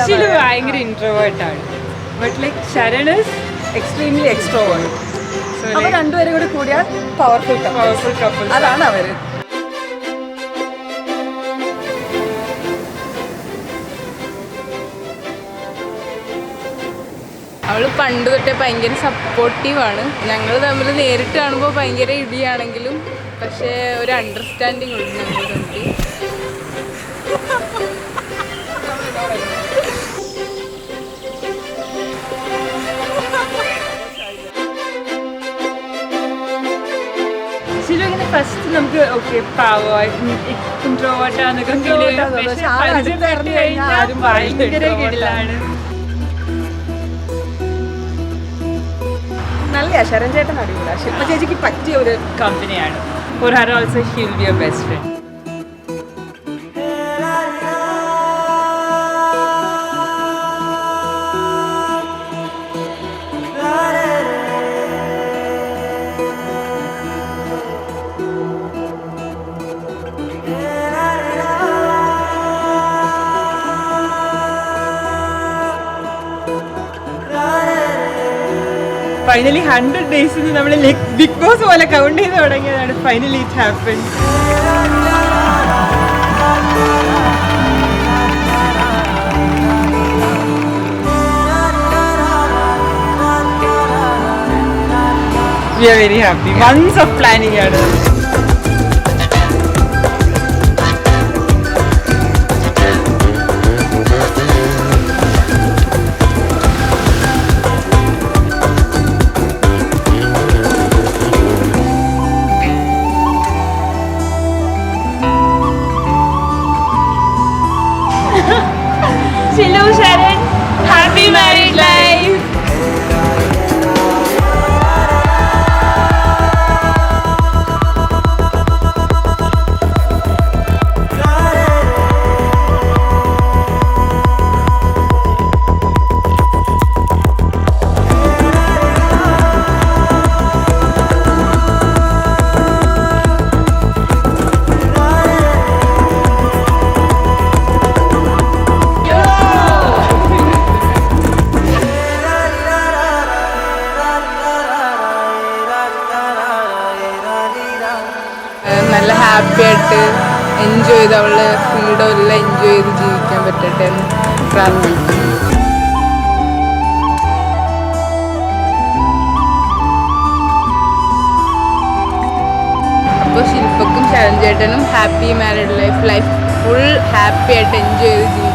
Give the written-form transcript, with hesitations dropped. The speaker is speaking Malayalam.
ശിലു ഭയങ്കര ഇൻട്രോവേർട്ടാണ്. But like Sharan is extremely extrovert. അവർ രണ്ടുപേരും കൂടി കൂടിയാൽ പവർഫുൾ കപ്പിൾ. അതാണ് അവര്. അവൾ പണ്ട് തൊട്ടേ ഭയങ്കര സപ്പോർട്ടീവാണ്. ഞങ്ങൾ തമ്മിൽ നേരിട്ട് കാണുമ്പോൾ ഭയങ്കര ഇടിയാണെങ്കിലും പക്ഷേ ഒരു അണ്ടർസ്റ്റാൻഡിങ് ഉണ്ട് ഞങ്ങൾ തമ്മിൽ. ശിലു ഇങ്ങനെ ഫസ്റ്റ് നമുക്ക് ഓക്കെ ഇൻട്രോവേർട്ടാന്നൊക്കെ ഭയങ്കര കിടിലാണ്. നല്ല ശരൺ ചേട്ടൻ അറിയില്ല. ശില്പ ചേച്ചിക്ക് പറ്റിയ ഒരു കമ്പനിയാണ്. For her also she will be your best friend. Finally 100 ഡേയ്സിന് നമ്മൾ ബിഗ് ബോസ് പോലെ കൗണ്ട് ചെയ്ത് തുടങ്ങിയതാണ്. Finally it happen. We are very happy. Months of planning ആണ്. Shilu, Sharan, happy married life. നല്ല ഹാപ്പി ആയിട്ട് എൻജോയ് ചെയ്ത് അവളുടെ ഫ്രീഡം എല്ലാം എൻജോയ് ചെയ്ത് ജീവിക്കാൻ പറ്റട്ടെ എന്ന് പ്രാർത്ഥിക്കുന്നു. അപ്പോൾ ശില്പക്കും ശരൺ ചേട്ടനും happy married life full happy ആയിട്ട് എൻജോയ് ചെയ്ത് ജീവിക്കും.